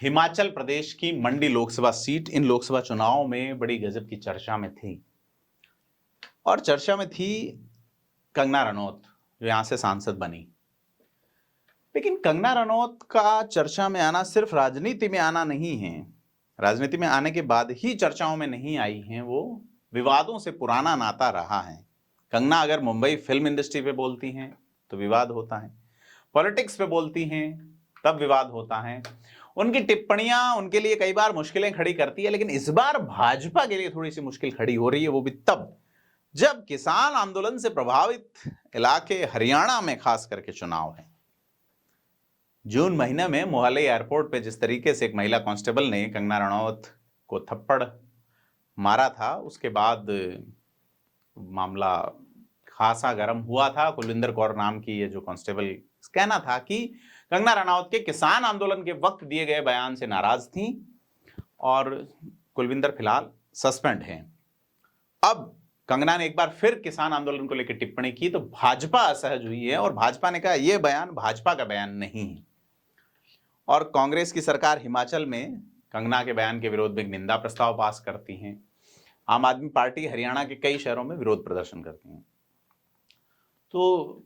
हिमाचल प्रदेश की मंडी लोकसभा सीट इन लोकसभा चुनाव में बड़ी गजब की चर्चा में थी और चर्चा में थी कंगना रनौत जो यहां से सांसद बनी। लेकिन कंगना रनौत का चर्चा में आना सिर्फ राजनीति में आना नहीं है। राजनीति में आने के बाद ही चर्चाओं में नहीं आई हैं, वो विवादों से पुराना नाता रहा है। कंगना अगर मुंबई फिल्म इंडस्ट्री पे बोलती हैं तो विवाद होता है, पॉलिटिक्स पे बोलती हैं तब विवाद होता है। उनकी टिप्पणियां उनके लिए कई बार मुश्किलें खड़ी करती है, लेकिन इस बार भाजपा के लिए थोड़ी सी मुश्किल खड़ी हो रही है, वो भी तब जब किसान आंदोलन से प्रभावित इलाके हरियाणा में खास करके चुनाव है। जून महीने में मोहाली एयरपोर्ट पे जिस तरीके से एक महिला कांस्टेबल ने कंगना रनौत को थप्पड़ मारा था, उसके बाद मामला खासा गर्म हुआ था। कुलविंदर कौर नाम की ये जो कांस्टेबल, कहना था कि कंगना रनौत के किसान आंदोलन के वक्त दिए गए बयान से नाराज थी और कुलविंदर फिलहाल सस्पेंड हैं। अब कंगना ने एक बार फिर किसान आंदोलन को लेकर टिप्पणी की तो भाजपा असहज हुई है और भाजपा ने कहा यह बयान भाजपा का बयान नहीं है। और कांग्रेस की सरकार हिमाचल में कंगना के बयान के विरोध में एक निंदा प्रस्ताव पास करती है। आम आदमी पार्टी हरियाणा के कई शहरों में विरोध प्रदर्शन करती है। तो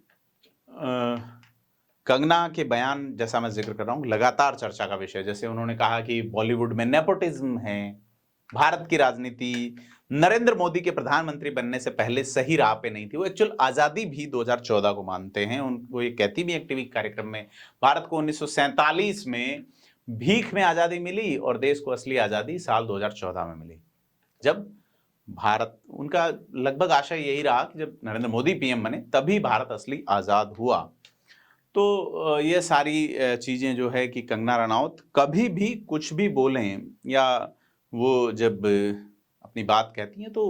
कंगना के बयान, जैसा मैं जिक्र कर रहा हूं, लगातार चर्चा का विषय। जैसे उन्होंने कहा कि बॉलीवुड में नेपोटिज्म है, भारत की राजनीति नरेंद्र मोदी के प्रधानमंत्री बनने से पहले सही राह पे नहीं थी। वो एक्चुअल आजादी भी 2014 को मानते हैं। उनको ये कहती भी एक टीवी कार्यक्रम में, भारत को 1947 में भीख में आजादी मिली और देश को असली आजादी साल 2014 में मिली, जब भारत, उनका लगभग आशय यही रहा कि जब नरेंद्र मोदी पीएम बने तभी भारत असली आजाद हुआ। तो ये सारी चीजें जो है कि कंगना रनौत कभी भी कुछ भी बोलें या वो जब अपनी बात कहती हैं तो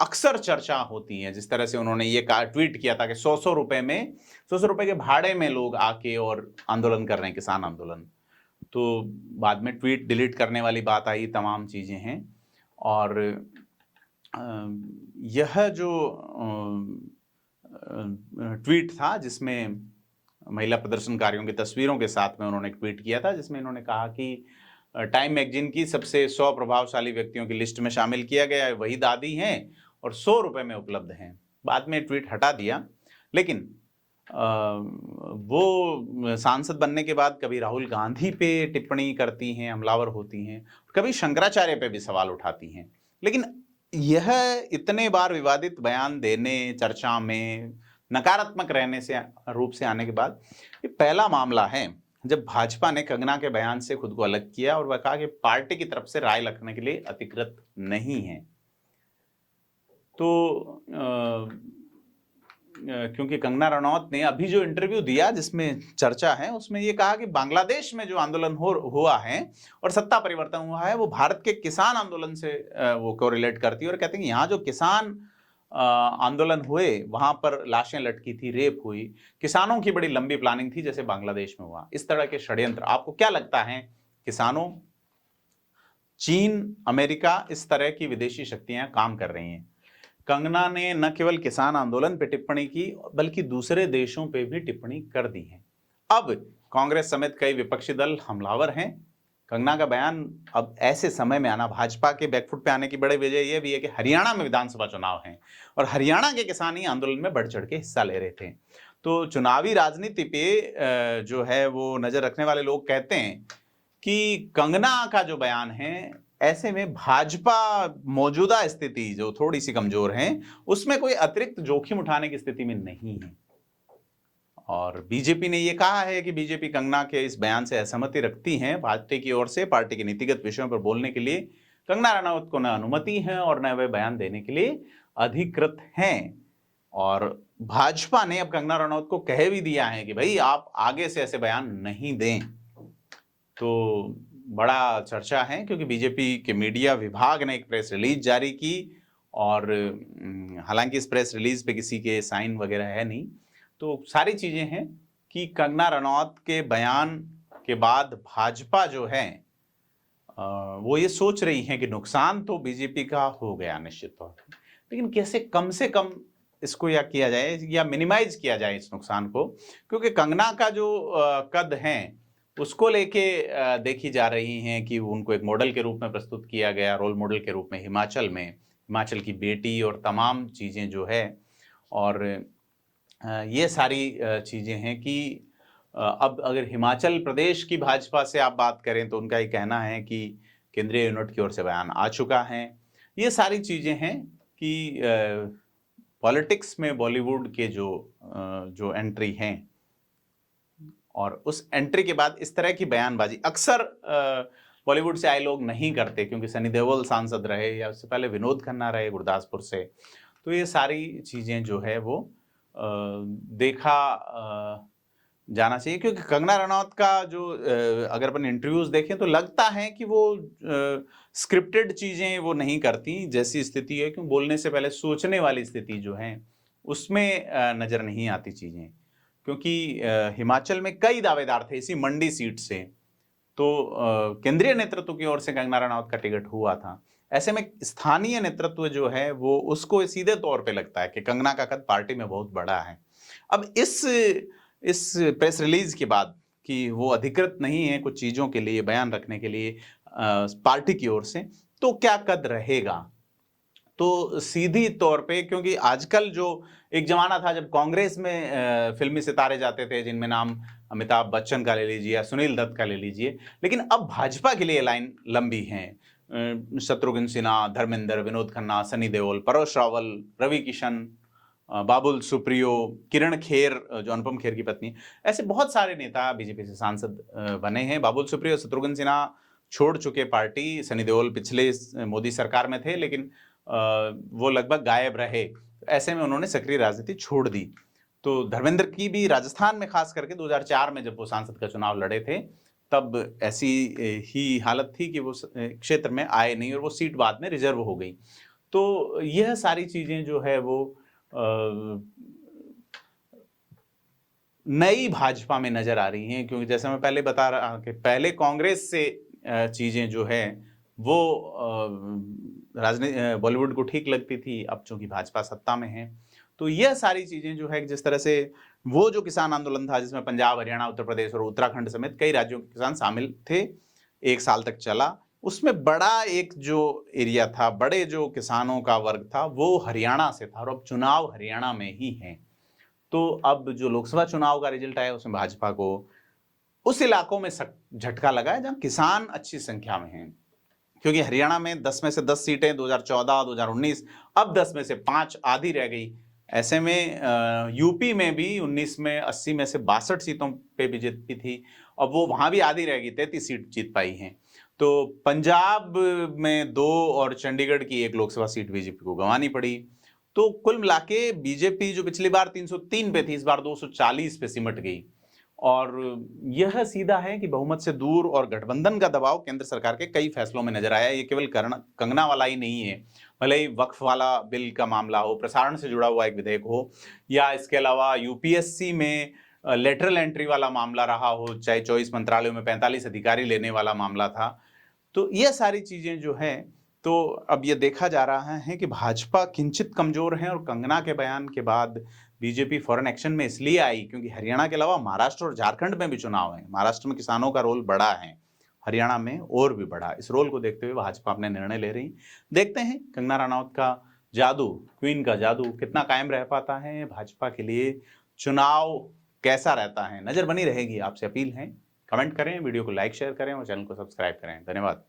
अक्सर चर्चा होती है। जिस तरह से उन्होंने ये कहा, ट्वीट किया था कि 100 रुपए के भाड़े में लोग आके और आंदोलन कर रहे हैं, किसान आंदोलन। तो बाद में ट्वीट डिलीट करने वाली बात आई, तमाम चीजें हैं। और यह जो ट्वीट था जिसमें महिला प्रदर्शनकारियों की तस्वीरों के साथ में उन्होंने ट्वीट किया था, जिसमें इन्होंने कहा कि टाइम मैगजीन की सबसे 100 प्रभावशाली व्यक्तियों की लिस्ट में शामिल किया गया है, वही दादी हैं और 100 रुपए में उपलब्ध हैं। बाद में ट्वीट हटा दिया, लेकिन वो सांसद बनने के बाद कभी राहुल गांधी पे टिप्पणी करती हैं, हमलावर होती हैं, कभी शंकराचार्य पे भी सवाल उठाती हैं। लेकिन यह इतने बार विवादित बयान देने, चर्चा में नकारात्मक रहने से रूप से आने के बाद ये पहला मामला है जब भाजपा ने कंगना के बयान से खुद को अलग किया और वह कहा कि पार्टी की तरफ से राय रखने के लिए अधिकृत नहीं है। तो क्योंकि कंगना रनौत ने अभी जो इंटरव्यू दिया जिसमें चर्चा है, उसमें ये कहा कि बांग्लादेश में जो आंदोलन हुआ है और सत्ता परिवर्तन हुआ है वो भारत के किसान आंदोलन से वो कोरिलेट करती है और कहते हैं कि यहाँ जो किसान आंदोलन हुए वहां पर लाशें लटकी थी, रेप हुई, किसानों की बड़ी लंबी प्लानिंग थी जैसे बांग्लादेश में हुआ। इस तरह के षड्यंत्र, आपको क्या लगता है, किसानों, चीन, अमेरिका, इस तरह की विदेशी शक्तियां काम कर रही हैं? कंगना ने न केवल किसान आंदोलन पे टिप्पणी की बल्कि दूसरे देशों पे भी टिप्पणी कर दी है। अब कांग्रेस समेत कई विपक्षी दल हमलावर हैं। कंगना का बयान अब ऐसे समय में आना, भाजपा के बैकफुट पे आने की बड़ी वजह यह भी है कि हरियाणा में विधानसभा चुनाव हैं और हरियाणा के किसान ही आंदोलन में बढ़ चढ़ के हिस्सा ले रहे थे। तो चुनावी राजनीति पे जो है वो नजर रखने वाले लोग कहते हैं कि कंगना का जो बयान है, ऐसे में भाजपा मौजूदा स्थिति जो थोड़ी सी कमजोर है उसमें कोई अतिरिक्त जोखिम उठाने की स्थिति में नहीं है। और बीजेपी ने यह कहा है कि बीजेपी कंगना के इस बयान से असहमति रखती है। भाजपा की ओर से पार्टी के नीतिगत विषयों पर बोलने के लिए कंगना रनौत को न अनुमति है और न वे बयान देने के लिए अधिकृत हैं। और भाजपा ने अब कंगना रनौत को कह भी दिया है कि भाई आप आगे से ऐसे बयान नहीं दें। तो बड़ा चर्चा है क्योंकि बीजेपी के मीडिया विभाग ने एक प्रेस रिलीज जारी की और हालांकि इस प्रेस रिलीज पे किसी के साइन वगैरह है नहीं। तो सारी चीजें हैं कि कंगना रनौत के बयान के बाद भाजपा जो है वो ये सोच रही है कि नुकसान तो बीजेपी का हो गया निश्चित तौर पर, लेकिन कैसे कम से कम इसको या किया जाए या मिनिमाइज किया जाए इस नुकसान को, क्योंकि कंगना का जो कद है उसको लेके देखी जा रही हैं कि उनको एक मॉडल के रूप में प्रस्तुत किया गया, रोल मॉडल के रूप में हिमाचल की बेटी और तमाम चीज़ें जो है। और ये सारी चीज़ें हैं कि अब अगर हिमाचल प्रदेश की भाजपा से आप बात करें तो उनका ये कहना है कि केंद्रीय यूनिट की ओर से बयान आ चुका है। ये सारी चीज़ें हैं कि पॉलिटिक्स में बॉलीवुड के जो एंट्री हैं और उस एंट्री के बाद इस तरह की बयानबाजी अक्सर बॉलीवुड से आए लोग नहीं करते, क्योंकि सनी देओल सांसद रहे या उससे पहले विनोद खन्ना रहे गुरदासपुर से। तो ये सारी चीज़ें जो है वो देखा जाना चाहिए, क्योंकि कंगना रनौत का जो अगर अपन इंटरव्यूज देखें तो लगता है कि वो स्क्रिप्टेड चीज़ें वो नहीं करती, जैसी स्थिति है क्यों बोलने से पहले सोचने वाली स्थिति जो है उसमें नज़र नहीं आती चीज़ें। क्योंकि हिमाचल में कई दावेदार थे इसी मंडी सीट से, तो केंद्रीय नेतृत्व की ओर से कंगना रनौत का टिकट हुआ था। ऐसे में स्थानीय नेतृत्व जो है वो उसको सीधे तौर पे लगता है कि कंगना का कद पार्टी में बहुत बड़ा है। अब इस प्रेस रिलीज के बाद कि वो अधिकृत नहीं है कुछ चीज़ों के लिए बयान रखने के लिए पार्टी की ओर से, तो क्या कद रहेगा? तो सीधी तौर पे, क्योंकि आजकल जो एक जमाना था जब कांग्रेस में फिल्मी सितारे जाते थे जिनमें नाम अमिताभ बच्चन का ले लीजिए या सुनील दत्त का ले लीजिए, लेकिन अब भाजपा के लिए लाइन लंबी है। शत्रुघ्न सिन्हा, धर्मेंद्र, विनोद खन्ना, सनी देओल, परोश रावल, रवि किशन, बाबुल सुप्रियो, किरण खेर जो अनुपम खेर की पत्नी, ऐसे बहुत सारे नेता बीजेपी से सांसद बने हैं। बाबुल सुप्रियो, शत्रुघ्न सिन्हा छोड़ चुके पार्टी, सनी देओल पिछले मोदी सरकार में थे लेकिन वो लगभग गायब रहे, ऐसे में उन्होंने सक्रिय राजनीति छोड़ दी। तो धर्मेंद्र की भी राजस्थान में खास करके 2004 में जब वो सांसद का चुनाव लड़े थे तब ऐसी ही हालत थी कि वो क्षेत्र में आए नहीं और वो सीट बाद में रिजर्व हो गई। तो यह सारी चीजें जो है वो नई भाजपा में नजर आ रही हैं, क्योंकि जैसे मैं पहले बता रहा कि पहले कांग्रेस से चीजें जो है वो राजनीति बॉलीवुड को ठीक लगती थी, अब चूंकि भाजपा सत्ता में है तो यह सारी चीजें जो है, जिस तरह से वो जो किसान आंदोलन था जिसमें पंजाब, हरियाणा, उत्तर प्रदेश और उत्तराखंड समेत कई राज्यों के किसान शामिल थे, 1 साल तक चला, उसमें बड़ा एक जो एरिया था, बड़े जो किसानों का वर्ग था वो हरियाणा से था और अब चुनाव हरियाणा में ही है। तो अब जो लोकसभा चुनाव का रिजल्ट आया उसमें भाजपा को उस इलाकों में झटका लगा है जहां किसान अच्छी संख्या में हैं, क्योंकि हरियाणा में 10 में से 10 सीटें 2014, 2019, अब 10 में से 5 आधी रह गई। ऐसे में यूपी में भी 19 में 80 में से 62 सीटों पे बीजेपी थी, अब वो वहां भी आधी रह गई, 33 सीट जीत पाई हैं। तो पंजाब में 2 और चंडीगढ़ की 1 लोकसभा सीट बीजेपी को गंवानी पड़ी। तो कुल मिलाके बीजेपी जो पिछली बार 303 पे थी, इस बार 240 पे सिमट गई। और यह सीधा है कि बहुमत से दूर और गठबंधन का दबाव केंद्र सरकार के कई फैसलों में नजर आया। ये केवल कंगना वाला ही नहीं है, भले ही वक्फ वाला बिल का मामला हो, प्रसारण से जुड़ा हुआ एक विधेयक हो, या इसके अलावा यूपीएससी में लेटरल एंट्री वाला मामला रहा हो, चाहे 24 मंत्रालयों में 45 अधिकारी लेने वाला मामला था। तो ये सारी चीजें जो हैं, तो अब ये देखा जा रहा है कि भाजपा किंचित कमजोर है और कंगना के बयान के बाद बीजेपी फॉरेन एक्शन में इसलिए आई क्योंकि हरियाणा के अलावा महाराष्ट्र और झारखंड में भी चुनाव है। महाराष्ट्र में किसानों का रोल बड़ा है, हरियाणा में और भी बड़ा। इस रोल को देखते हुए भाजपा अपने निर्णय ले रही। देखते हैं कंगना रनौत का जादू, क्वीन का जादू कितना कायम रह पाता है, भाजपा के लिए चुनाव कैसा रहता है। नजर बनी रहेगी। आपसे अपील है, कमेंट करें, वीडियो को लाइक शेयर करें और चैनल को सब्सक्राइब करें। धन्यवाद।